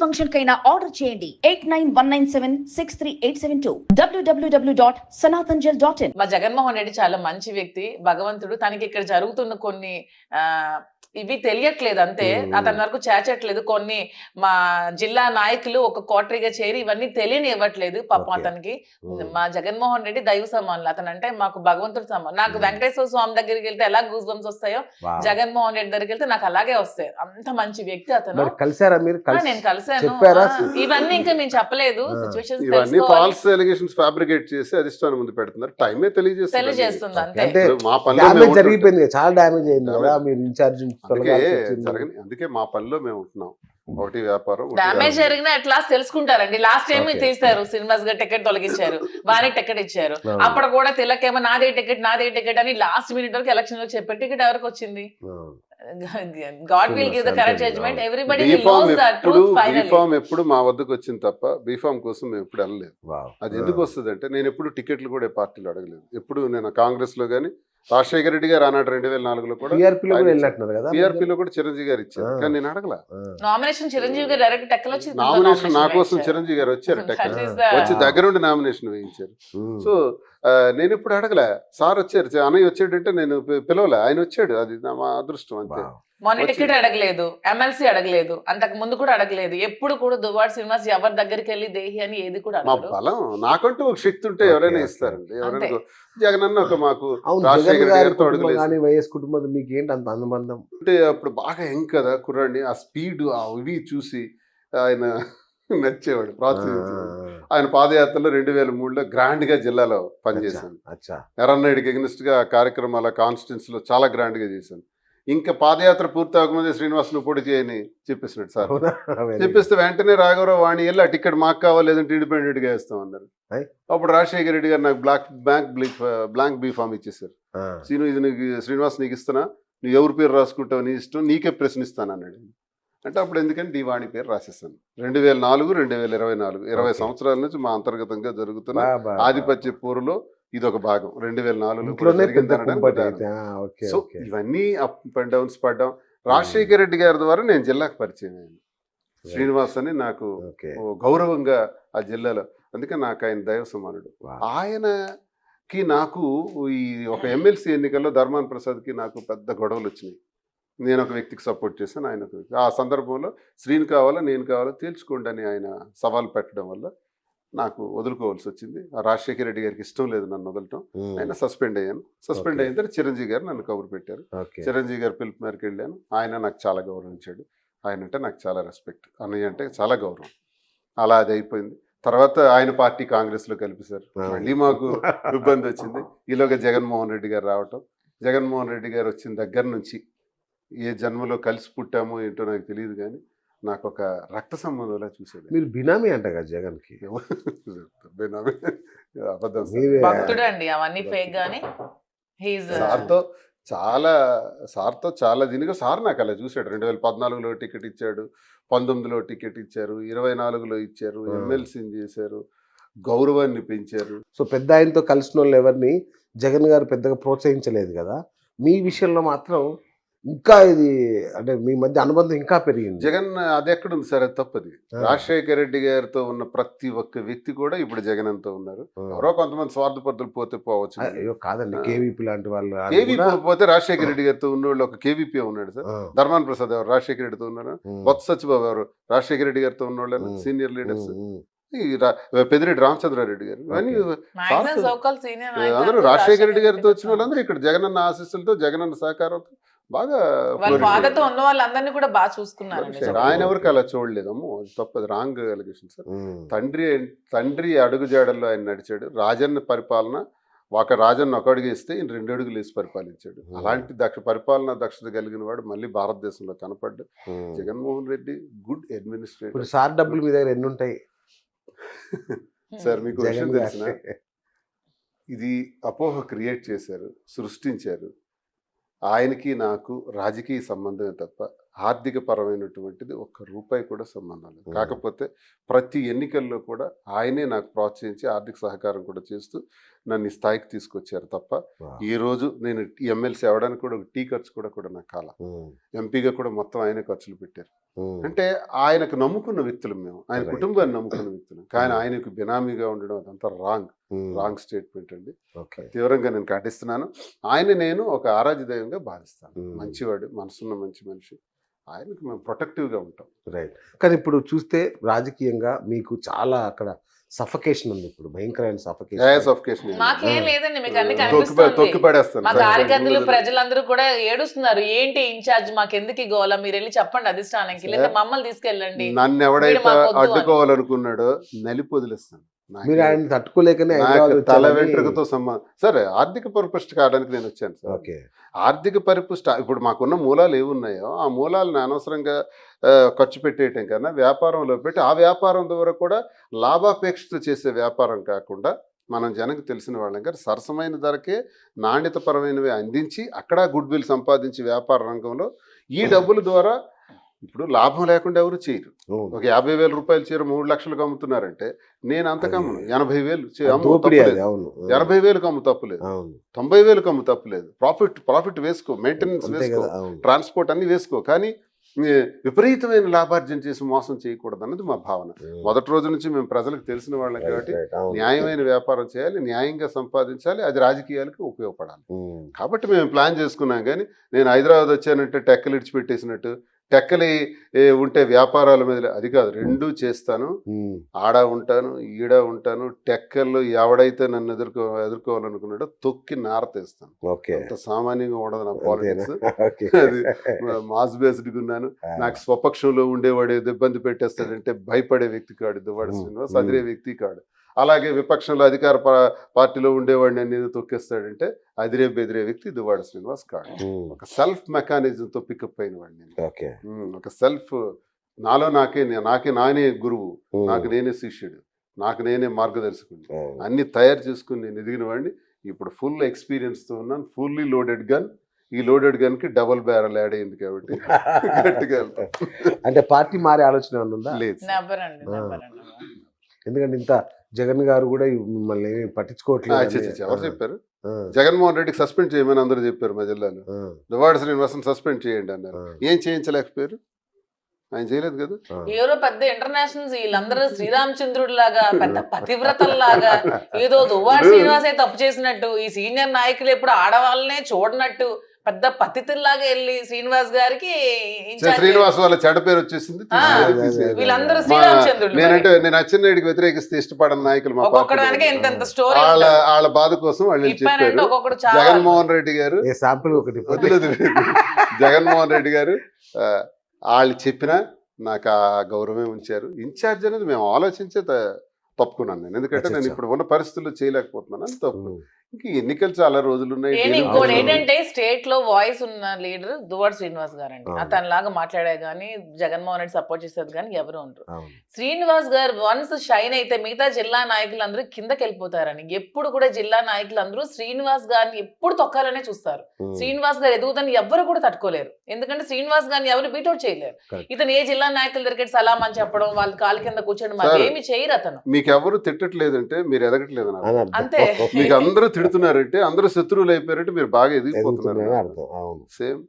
Function కైనా order చేయండి 8919763872 www.sanatanjal.in. మా జగన్మోహన్ రెడ్డి చాలా మంచి వ్యక్తి, భగవంతుడు. తనకి ఇక్కడ జరుగుతున్న కొన్ని ఇవి తెలియట్లేదు అంతే, అతని వరకు చేర్చట్లేదు. కొన్ని మా జిల్లా నాయకులు ఒక కోటరీగా చేరి ఇవన్నీ తెలియని ఇవ్వట్లేదు పాపం అతనికి. మా జగన్మోహన్ రెడ్డి దైవ సమానులు, అతను అంటే మాకు భగవంతుడు సమానం. నాకు వెంకటేశ్వర స్వామి దగ్గరికి వెళ్తే ఎలా గూస్ బంప్స్ వస్తాయో, జగన్మోహన్ రెడ్డి దగ్గరికి వెళ్తే నాకు అలాగే వస్తాయి. అంత మంచి వ్యక్తి అతను. కలిసారా మీరు? నేను కలిసాను. ఇవన్నీ ఇంకా మేము చెప్పలేదు. ఫాల్స్ ఎలిగేషన్స్ ఫ్యాబ్రికేట్ చేసి అధిష్టానం ముందు పెడుతున్నారు. టైమే తెలియజేస్తుంది అంతే. మా పనిలో జరిగిపోయింది, చాలా డ్యామేజ్ అయింది కదా మీరు ఇన్ఛార్జ్. అందుకే మా పనిలో మేము ఉంటున్నాం. ఒకటి వ్యాపారం డ్యామేజ్ జరిగినా ఎట్లా తెలుసుకుంటారండి. లాస్ట్ టైం తీస్తారు, శ్రీనివాస్ గారు టికెట్ తొలగించారు, వారికి టికెట్ ఇచ్చారు. అప్పుడు కూడా తిలకేమో నాదే టికెట్ అని లాస్ట్ మినిట్ వరకు ఎలక్షన్ లో చెప్పారు. టికెట్ ఎవరికి వచ్చింది? God will give the correct judgement. Everybody knows that truth finally. B form ఎప్పుడు మా వద్దకు వచ్చింది తప్ప బీఫామ్ కోసం మేము ఎప్పుడు వెళ్ళలేదు. అది ఎందుకు వస్తుంది అంటే, నేను ఎప్పుడు టికెట్లు కూడా పార్టీలు అడగలేదు. ఎప్పుడు నేను కాంగ్రెస్ లో గానీ, రాజశేఖర రెడ్డి గారు ఆనాడు 2004లో కూడా బీఆర్పీలో కూడా చిరంజీవి గారు ఇచ్చారు, కానీ నేను అడగలా. నామినేషన్ చిరంజీవి గారు డైరెక్ట్ టెక్కలు వచ్చి నామినేషన్ నా కోసం చిరంజీవి గారు వచ్చారు, వచ్చి దగ్గరుండి నామినేషన్ వేయించారు. సో నేను ఇప్పుడు అడగలే. సార్ వచ్చారు, అన్నయ్య వచ్చాడంటే నేను పిలవలే, ఆయన వచ్చాడు. అది మా అదృష్టం అంతే. మొన్న టికెట్ అడగలేదు, ఎమ్మెల్సీ అడగలేదు, అంతకు ముందు కూడా అడగలేదు. ఎప్పుడు కూడా దువ్వాడ శ్రీనివాస్ ఎవరి దగ్గరికి వెళ్ళి దేహి అని ఏది కూడా మా బలం. నాకంటూ ఒక శక్తి ఉంటే ఎవరైనా ఇస్తారండి. ఎవరైనా జగనన్న ఒక మాకు రాజశేఖర గారితో అడగలేదు. వైఎస్ కుటుంబం మీకు ఏంటి అంత అనుబంధం అంటే, అప్పుడు బాగా యంగ్ కదా కుర్రాడిని, ఆ స్పీడ్ ఆ ఇవి చూసి ఆయన నచ్చేవాడు, ప్రోత్సహించేవాడు. ఆయన పాదయాత్రలో 2003లో గ్రాండ్ గా జిల్లాలో పనిచేశాను. ఎర్రన్నాయుడికి ఎగ్నెస్ట్ గా కార్యక్రమాల కాన్స్టిట్యున్సీ లో చాలా గ్రాండ్ గా చేశాను. ఇంకా పాదయాత్ర పూర్తి అవ్వకముందే శ్రీనివాస్ నువ్వు పొడి చేయని చెప్పేసినాడు సార్. చెప్పేస్తే వెంటనే రాఘవరావు వాణి వెళ్ళి ఆ టికెట్ మాకు కావాలి, లేదంటే ఇండిపెండెంట్ గా వేస్తాం అన్నారు. అప్పుడు రాజశేఖర రెడ్డి గారు నాకు బ్లాంక్ బీ ఫామ్ ఇచ్చేసారు. ఇది నీకు శ్రీనివాస్ నీకు ఇస్తున్నా, నువ్వు ఎవరి పేరు రాసుకుంటావు నీ ఇష్టం, నీకే ప్రశ్నిస్తాను అన్నాడు. అంటే అప్పుడు ఎందుకని డి వాణి పేరు రాసేస్తాను. 2004, 2024 20 సంవత్సరాల నుంచి మా అంతర్గతంగా జరుగుతున్న ఆధిపత్య పోరులో ఇదొక భాగం. 2004లో సో ఇవన్నీ అప్ అండ్ డౌన్స్ పడ్డాం. రాజశేఖర రెడ్డి గారి ద్వారా నేను జిల్లాకు పరిచయం అయ్యాను. శ్రీనివాస్ అని నాకు గౌరవంగా ఆ జిల్లాలో, అందుకే నాకు ఆయన దైవ సమానుడు. ఆయనకి నాకు ఈ ఒక ఎమ్మెల్సీ ఎన్నికల్లో ధర్మాన్ ప్రసాద్కి నాకు పెద్ద గొడవలు వచ్చినాయి. నేను ఒక వ్యక్తికి సపోర్ట్ చేశాను, ఆయన ఒక వ్యక్తి. ఆ సందర్భంలో శ్రీని కావాలా నేను కావాలా తేల్చుకోండి అని ఆయన సవాల్ పెట్టడం వల్ల నాకు వదులుకోవాల్సి వచ్చింది. ఆ రాజశేఖర రెడ్డి గారికి ఇష్టం లేదు నన్ను వదలటం. ఆయన సస్పెండ్ అయ్యాను. సస్పెండ్ అయిన తర్వాత చిరంజీవి గారు నన్ను కబురు పెట్టారు. చిరంజీవి గారు పిలుపు మేరకు వెళ్ళాను. ఆయన నాకు చాలా గౌరవించాడు. ఆయన అంటే నాకు చాలా రెస్పెక్ట్, అన్నయ్య అంటే చాలా గౌరవం. అలా అది అయిపోయింది. తర్వాత ఆయన పార్టీ కాంగ్రెస్లో కలిపేశారు. మళ్ళీ మాకు ఇబ్బంది వచ్చింది. ఈలోగా జగన్మోహన్ రెడ్డి గారు రావటం. జగన్మోహన్ రెడ్డి గారు వచ్చిన దగ్గర నుంచి ఏ జన్మలో కలిసి పుట్టామో ఏంటో నాకు తెలియదు, కానీ నాకు ఒక రక్త సంబంధంలా చూసాడు. మీరు బినామీ అంట కదా జగన్కి? బినామీ అబద్ధం. అవన్నీ ఫేక్ గానీ సార్తో చాలా దీనిగా సార్ నాకు అలా చూశాడు. 2014లో టికెట్ ఇచ్చాడు, 19లో టికెట్ ఇచ్చారు, 24లో ఇచ్చారు, ఎమ్మెల్సీని చేశారు, గౌరవాన్ని పెంచారు. సో పెద్ద ఆయనతో కలిసిన వాళ్ళు ఎవరిని జగన్ గారు పెద్దగా ప్రోత్సహించలేదు కదా. మీ విషయంలో మాత్రం ఇంకా ఇది అంటే మీ మధ్య అనుబంధం ఇంకా పెరిగింది. జగన్ అది ఎక్కడుంది సార్? అది తప్పది. రాజశేఖర రెడ్డి గారితో ఉన్న ప్రతి ఒక్క వ్యక్తి కూడా ఇప్పుడు జగన్ అంతా ఉన్నారు. ఎవరో కొంతమంది స్వార్థపరులు పోతే పోవచ్చు. అయ్యో కాదండి, కేవీపీ లాంటి వాళ్ళు. కేవీపీ పోతే రాజశేఖర రెడ్డి గారితో ఉన్నోళ్ళు ఒక కేవీపీ ఉన్నాడు సార్. ధర్మాన్ ప్రసాద్ ఎవరు రాజశేఖర రెడ్డితో ఉన్నారు? బొత్స సత్యబాబు ఎవరు రాజశేఖర రెడ్డి గారితో ఉన్నోళ్ళు సీనియర్ లీడర్స్. పెద్దిరెడ్డి రామచంద్రారెడ్డి గారు, అందరూ రాజశేఖర రెడ్డి గారితో వచ్చిన వాళ్ళందరూ ఇక్కడ జగనన్న ఆశీస్సులతో జగనన్న సహకారంతో బాగా ఉన్న వాళ్ళందరినీ కూడా బాగా చూసుకున్నారు. ఆయన ఎవరికి అలా చూడలేదమ్మో, అది తప్పదు, రాంగ్ అలిగేషన్ సార్. తండ్రి అడుగుజాడల్లో ఆయన నడిచాడు. రాజన్న పరిపాలన ఒక రాజన్న ఒక అడుగు ఇస్తే 2 అడుగులు వేసి పరిపాలించాడు. అలాంటి పరిపాలన దక్షత కలిగిన వాడు మళ్ళీ భారతదేశంలో కనపడ్డు Jaganmohan Reddy. Good administrator. Sir డబ్బులు మీ దగ్గర ఎన్ని ఉంటాయి సార్? మీకు విషయం తెలిసిన, ఇది అపోహ క్రియేట్ చేశారు, సృష్టించారు. ఆయనకి నాకు రాజకీయ సంబంధమే తప్ప ఆర్థిక పరమైనటువంటిది ₹1 కూడా సంబంధం లేదు. కాకపోతే ప్రతి ఎన్నికల్లో కూడా ఆయనే నాకు ప్రోత్సహించి ఆర్థిక సహకారం కూడా చేస్తూ నన్ను ఈ స్థాయికి తీసుకొచ్చారు తప్ప ఈ రోజు నేను ఎమ్మెల్సీ అవ్వడానికి కూడా ఒక టీ ఖర్చు కూడా నాకు కాల. ఎంపీగా కూడా మొత్తం ఆయనే ఖర్చులు పెట్టారు. అంటే ఆయనకు నమ్ముకున్న వ్యక్తులు మేము, ఆయన Right. కుటుంబాన్ని నమ్ముకున్న వ్యక్తులు, కానీ ఆయనకు బినామీగా ఉండడం అదంతా రాంగ్ స్టేట్మెంట్ అండి. ఓకే. తీవ్రంగా నేను ఖండిస్తున్నాను. ఆయన నేను ఒక ఆరాధ్య దైవంగా భావిస్తాను. మంచివాడు, మనసున్న మంచి మనిషి, ఆయనకు మేము ప్రొటెక్టివ్గా ఉంటాం. రైట్. కానీ ఇప్పుడు చూస్తే రాజకీయంగా మీకు చాలా అక్కడ సఫకేషన్ ఉంది, ఇప్పుడు భయంకరమైన సఫకేషన్. మాకేం లేదండి, మీకు అన్ని తొక్కి కనిపిస్తుంది. పడేస్తాను. మా కార్యకర్తలు ప్రజలందరూ కూడా ఏడుస్తున్నారు, ఏంటి ఇన్ఛార్జ్ మాకెందుకు ఈ గోల, మీరు వెళ్ళి చెప్పండి అధిష్టానానికి, లేదా మమ్మల్ని తీసుకెళ్ళండి. నన్ను ఎవడైతే అడ్డుకోవాలనుకున్నాడో నలిపి వదిలేస్తాను. మీరు ఆయన తట్టుకోలేకనే తల వెంట్రుకతో సంబంధం. సరే, ఆర్థిక పరిపుష్టి కావడానికి నేను వచ్చాను సార్. ఓకే. ఆర్థిక పరిపుష్టి ఇప్పుడు మాకున్న మూలాలు ఏమున్నాయో ఆ మూలాలను అనవసరంగా ఖర్చు పెట్టేయటం కన్నా వ్యాపారంలో పెట్టి ఆ వ్యాపారం ద్వారా కూడా లాభాపేక్షతో చేసే వ్యాపారం కాకుండా మనం జనకు తెలిసిన వాళ్ళం గారు సరసమైన ధరకే నాణ్యతపరమైనవి అందించి అక్కడ గుడ్ విల్ సంపాదించి వ్యాపార రంగంలో ఈ డబ్బుల ద్వారా ఇప్పుడు లాభం లేకుండా ఎవరు చేయరు. ఒక 50,000 రూపాయలు చీర 3 లక్షలకు అమ్ముతున్నారంటే నేను అంతకమ్మును 80,000 80,000 అమ్ము తప్పులేదు, 90,000 అమ్ము తప్పులేదు. ప్రాఫిట్ వేసుకో, మెయింటెనెన్స్ వేసుకో, ట్రాన్స్పోర్ట్ అన్ని వేసుకో, కానీ విపరీతమైన లాభార్జన చేసి మోసం చేయకూడదు అన్నది మా భావన. మొదటి రోజు నుంచి మేము ప్రజలకు తెలిసిన వాళ్ళం కాబట్టి న్యాయమైన వ్యాపారం చేయాలి, న్యాయంగా సంపాదించాలి, అది రాజకీయాలకు ఉపయోగపడాలి. కాబట్టి మేము ప్లాన్ చేసుకున్నాం. కానీ నేను హైదరాబాద్ వచ్చానంటే టెక్కలు ఇడిచిపెట్టేసినట్టు, టెక్కలి ఉంటే వ్యాపారాల మీద అది కాదు, రెండూ చేస్తాను. ఆడ ఉంటాను, ఈడ ఉంటాను. టెక్కల్లో ఎవడైతే నన్ను ఎదుర్కోవాలనుకున్నాడో తొక్కి నారతేస్తాను. అంత సామాన్యంగా ఉండదు నా పాలిటిక్స్. అది మాస్ బేస్డ్గా ఉన్నాను. నాకు స్వపక్షంలో ఉండేవాడు ఏదో ఇబ్బంది పెట్టేస్తాడంటే భయపడే వ్యక్తి కాడు దువ్వాడ శ్రీనివాస్, అదిరే వ్యక్తి కాడు. అలాగే విపక్షంలో అధికార పార్టీలో ఉండేవాడిని నేను ఏదో తొక్కేస్తాడంటే అదిరే బెదిరే వ్యక్తి దువ్వాడ శ్రీనివాస్ కాడు. ఒక సెల్ఫ్ మెకానిజంతో పికప్ అయిన వాడిని నేను. ఒక సెల్ఫ్ నాలో నానే గురువు, నాకు నేనే శిష్యుడు, నాకు నేనే మార్గదర్శకుడు, అన్ని తయారు చేసుకుని నేను ఎదిగిన వాడిని. ఇప్పుడు ఫుల్ ఎక్స్పీరియన్స్తో ఉన్నాను, ఫుల్లీ లోడెడ్ గన్. ఈ లోడెడ్ గన్ కి డబుల్ బ్యారల్ యాడ్ అయింది కాబట్టి గట్టిగా అంటే పార్టీ మారే ఆలోచన ఉందా? లేదు. ఎందుకంటే ఇంత జగన్ గారు కూడా మిమ్మల్ని పట్టించుకోవట్లేదు. ఎవరు చెప్పారు? జగన్మోహన్ రెడ్డికి సస్పెండ్ చేయమని అందరూ చెప్పారు మా జిల్లాలో. దువ్వాడ శ్రీనివాసన్ సస్పెండ్ చేయండి అన్నారు. ఏం చేయించలేకపోయారు? ఆయన చేయలేదు కదా. ఎవరో పెద్ద ఇంటర్నేషనల్స్ వీళ్ళందరూ శ్రీరామచంద్రుడు లాగా, పెద్ద పతివ్రతల్లాగా, ఏదో దువ్వాడ శ్రీనివాసే తప్పు చేసినట్టు, ఈ సీనియర్ నాయకులు ఎప్పుడు ఆడవాళ్ళనే చూడనట్టు పెద్ద పతితుల్లాగా వెళ్ళి శ్రీనివాస్ గారికి శ్రీనివాస్ వాళ్ళ చెడ్డ పేరు వచ్చేసింది. వీళ్ళందరూ శ్రీరామచంద్రుడు. నేను అచ్చెన్నాయుడికి వ్యతిరేకిస్తే ఇష్టపడని నాయకులు మా వాళ్ళ బాధ కోసం వాళ్ళు చెప్పారు. జగన్మోహన్ రెడ్డి గారు జగన్మోహన్ రెడ్డి గారు వాళ్ళు చెప్పినా నాకు ఆ గౌరవమే ఉంచారు. ఇన్ఛార్జ్ అనేది మేము ఆలోచించే తప్పుకున్నాను నేను, ఎందుకంటే నేను ఇప్పుడు ఉన్న పరిస్థితుల్లో చేయలేకపోతున్నాను అని తప్పు. ఇంక ఎన్నికలు చాలా రోజులు ఉన్నాయి. ఇంకోటి ఏంటంటే స్టేట్ లో వాయిస్ ఉన్న లీడర్ దువ్వాడ శ్రీనివాస్ గారు అండి. అతనిలాగా మాట్లాడే గానీ జగన్మోహన్ రెడ్డి సపోర్ట్ చేసేది కానీ ఎవరు ఉండరు. శ్రీనివాస్ గారు వన్స్ షైన్ అయితే మిగతా జిల్లా నాయకులందరూ కిందకి వెళ్ళిపోతారని, ఎప్పుడు కూడా జిల్లా నాయకులందరూ శ్రీనివాస్ గారిని ఎప్పుడు తొక్కాలనే చూస్తారు. శ్రీనివాస్ గారు ఎదుగుదని ఎవరు కూడా తట్టుకోలేరు, ఎందుకంటే శ్రీనివాస్ గారిని ఎవరు బీటౌట్ చేయలేరు. ఇతను ఏ జిల్లా నాయకుల దగ్గర సలాం అని చెప్పడం, వాళ్ళ కాలు కింద కూర్చొని మాకు ఏమి చేయరు. అతను మీకు ఎవరు తిట్టట్లేదంటే మీరు ఎదగట్లేదు అంతే. మీకు అందరూ తిడుతున్నారంటే అందరూ శత్రువులు అయిపోయారంటే మీరు బాగా ఎదిగిపోతున్నారు. అర్థం. సేమ్